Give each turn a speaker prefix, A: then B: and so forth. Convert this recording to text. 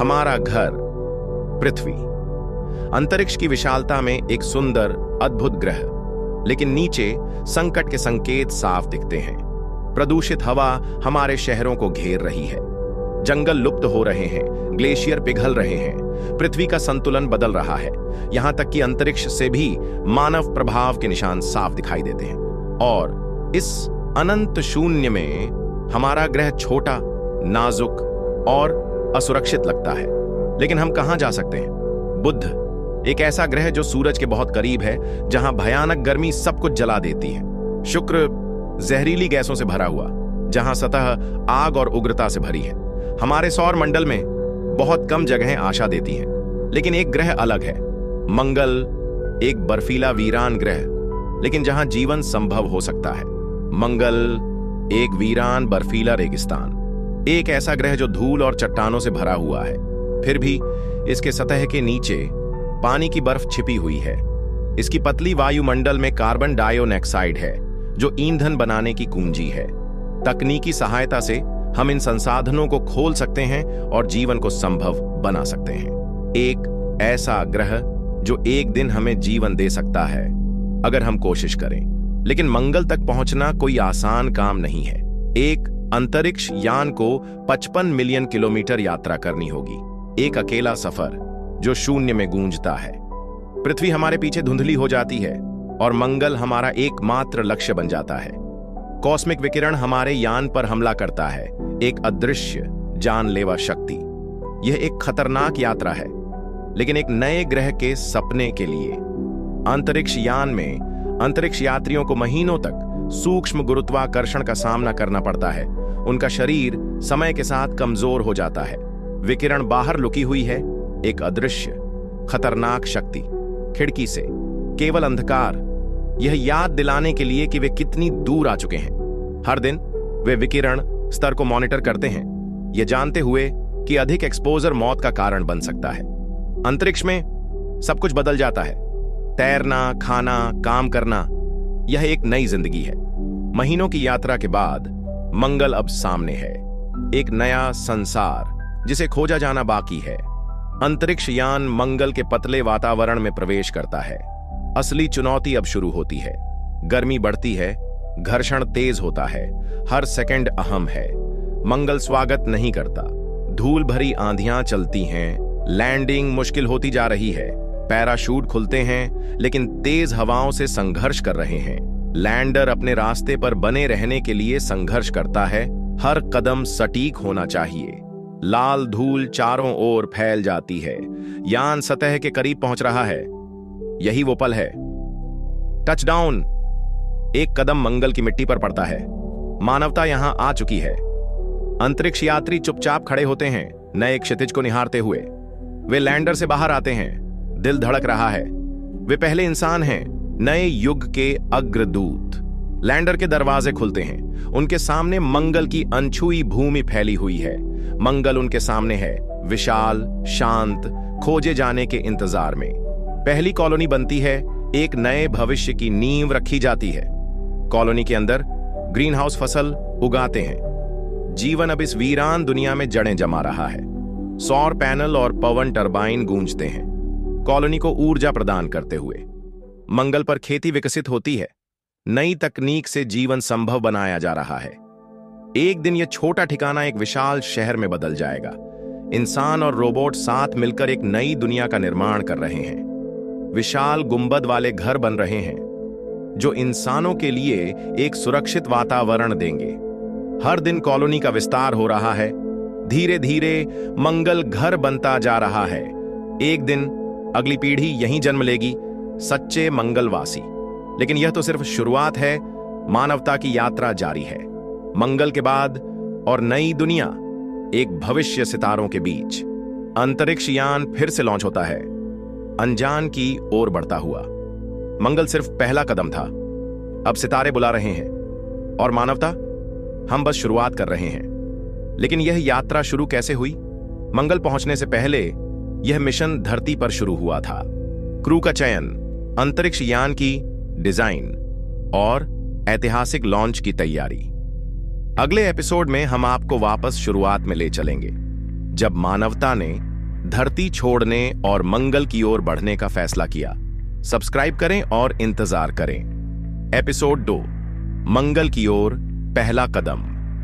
A: हमारा घर पृथ्वी। अंतरिक्ष की विशालता में एक सुंदर अद्भुत ग्रह, लेकिन नीचे संकट के संकेत साफ दिखते हैं। प्रदूषित हवा हमारे शहरों को घेर रही है, जंगल लुप्त हो रहे हैं, ग्लेशियर पिघल रहे हैं, पृथ्वी का संतुलन बदल रहा है। यहां तक कि अंतरिक्ष से भी मानव प्रभाव के निशान साफ दिखाई देते हैं। और इस अनंत शून्य में हमारा ग्रह छोटा, नाजुक और असुरक्षित लगता है। लेकिन हम कहां जा सकते हैं? बुध, एक ऐसा ग्रह जो सूरज के बहुत करीब है, जहां भयानक गर्मी सब कुछ जला देती है। शुक्र, जहरीली गैसों से भरा हुआ, जहां सतह आग और उग्रता से भरी है। हमारे सौर मंडल में बहुत कम जगहें आशा देती हैं, लेकिन एक ग्रह अलग है। मंगल, एक बर्फीला वीरान ग्रह, लेकिन जहां जीवन संभव हो सकता है। मंगल, एक वीरान बर्फीला रेगिस्तान, एक ऐसा ग्रह जो धूल और चट्टानों से भरा हुआ है, फिर भी इसके सतह के नीचे पानी की बर्फ छिपी हुई है। इसकी पतली वायुमंडल में कार्बन डाइऑक्साइड है, जो ईंधन बनाने की कुंजी है। तकनीकी सहायता से हम इन संसाधनों को खोल सकते हैं और जीवन को संभव बना सकते हैं। एक ऐसा ग्रह जो एक दिन हमें जीवन दे सकता है, अगर हम कोशिश करें। लेकिन मंगल तक पहुंचना कोई आसान काम नहीं है। एक अंतरिक्ष यान को 55 मिलियन किलोमीटर यात्रा करनी होगी, एक अकेला सफर जो शून्य में गूंजता है। पृथ्वी हमारे पीछे धुंधली हो जाती है और मंगल हमारा एकमात्र लक्ष्य बन जाता है। कॉस्मिक विकिरण हमारे यान पर हमला करता है, एक अदृश्य जानलेवा शक्ति। यह एक खतरनाक यात्रा है, लेकिन एक नए ग्रह के सपने के लिए। अंतरिक्ष यान में अंतरिक्ष यात्रियों को महीनों तक सूक्ष्म गुरुत्वाकर्षण का सामना करना पड़ता है। उनका शरीर समय के साथ कमजोर हो जाता है। विकिरण बाहर लुकी हुई है, एक अदृश्य खतरनाक शक्ति। खिड़की से केवल अंधकार, यह याद दिलाने के लिए कि वे कितनी दूर आ चुके हैं। हर दिन वे विकिरण स्तर को मॉनिटर करते हैं, यह जानते हुए कि अधिक एक्सपोजर मौत का कारण बन सकता है। अंतरिक्ष में सब कुछ बदल जाता है। तैरना, खाना, काम करना, यह एक नई जिंदगी है। महीनों की यात्रा के बाद मंगल अब सामने है, एक नया संसार जिसे खोजा जाना बाकी है। अंतरिक्ष यान मंगल के पतले वातावरण में प्रवेश करता है। असली चुनौती अब शुरू होती है। गर्मी बढ़ती है, घर्षण तेज होता है, हर सेकंड अहम है। मंगल स्वागत नहीं करता। धूल भरी आंधियां चलती हैं, लैंडिंग मुश्किल होती जा रही है। पैराशूट खुलते हैं, लेकिन तेज हवाओं से संघर्ष कर रहे हैं। लैंडर अपने रास्ते पर बने रहने के लिए संघर्ष करता है। हर कदम सटीक होना चाहिए। लाल धूल चारों ओर फैल जाती है। यान सतह के करीब पहुंच रहा है। यही वो पल है। टचडाउन। एक कदम मंगल की मिट्टी पर पड़ता है। मानवता यहां आ चुकी है। अंतरिक्ष यात्री चुपचाप खड़े होते हैं, नए क्षितिज को निहारते हुए। वे लैंडर से बाहर आते हैं। दिल धड़क रहा है। वे पहले इंसान हैं, नए युग के अग्रदूत। लैंडर के दरवाजे खुलते हैं। उनके सामने मंगल की अनछुई भूमि फैली हुई है। मंगल उनके सामने है, विशाल, शांत, खोजे जाने के इंतजार में। पहली कॉलोनी बनती है, एक नए भविष्य की नींव रखी जाती है। कॉलोनी के अंदर ग्रीन हाउस फसल उगाते हैं। जीवन अब इस वीरान दुनिया में जड़ें जमा रहा है। सौर पैनल और पवन टरबाइन गूंजते हैं, कॉलोनी को ऊर्जा प्रदान करते हुए। मंगल पर खेती विकसित होती है। नई तकनीक से जीवन संभव बनाया जा रहा है। एक दिन यह छोटा ठिकाना एक विशाल शहर में बदल जाएगा। इंसान और रोबोट साथ मिलकर एक नई दुनिया का निर्माण कर रहे हैं। विशाल गुंबद वाले घर बन रहे हैं, जो इंसानों के लिए एक सुरक्षित वातावरण देंगे। हर दिन कॉलोनी का विस्तार हो रहा है। धीरे धीरे मंगल घर बनता जा रहा है। एक दिन अगली पीढ़ी यहीं जन्म लेगी, सच्चे मंगलवासी। लेकिन यह तो सिर्फ शुरुआत है। मानवता की यात्रा जारी है। मंगल के बाद और नई दुनिया, एक भविष्य सितारों के बीच। अंतरिक्ष यान फिर से लॉन्च होता है, अनजान की ओर बढ़ता हुआ। मंगल सिर्फ पहला कदम था, अब सितारे बुला रहे हैं। और मानवता, हम बस शुरुआत कर रहे हैं। लेकिन यह यात्रा शुरू कैसे हुई? मंगल पहुंचने से पहले यह मिशन धरती पर शुरू हुआ था। क्रू का चयन, अंतरिक्ष यान की डिजाइन और ऐतिहासिक लॉन्च की तैयारी। अगले एपिसोड में हम आपको वापस शुरुआत में ले चलेंगे, जब मानवता ने धरती छोड़ने और मंगल की ओर बढ़ने का फैसला किया। सब्सक्राइब करें और इंतजार करें। एपिसोड 2, मंगल की ओर पहला कदम।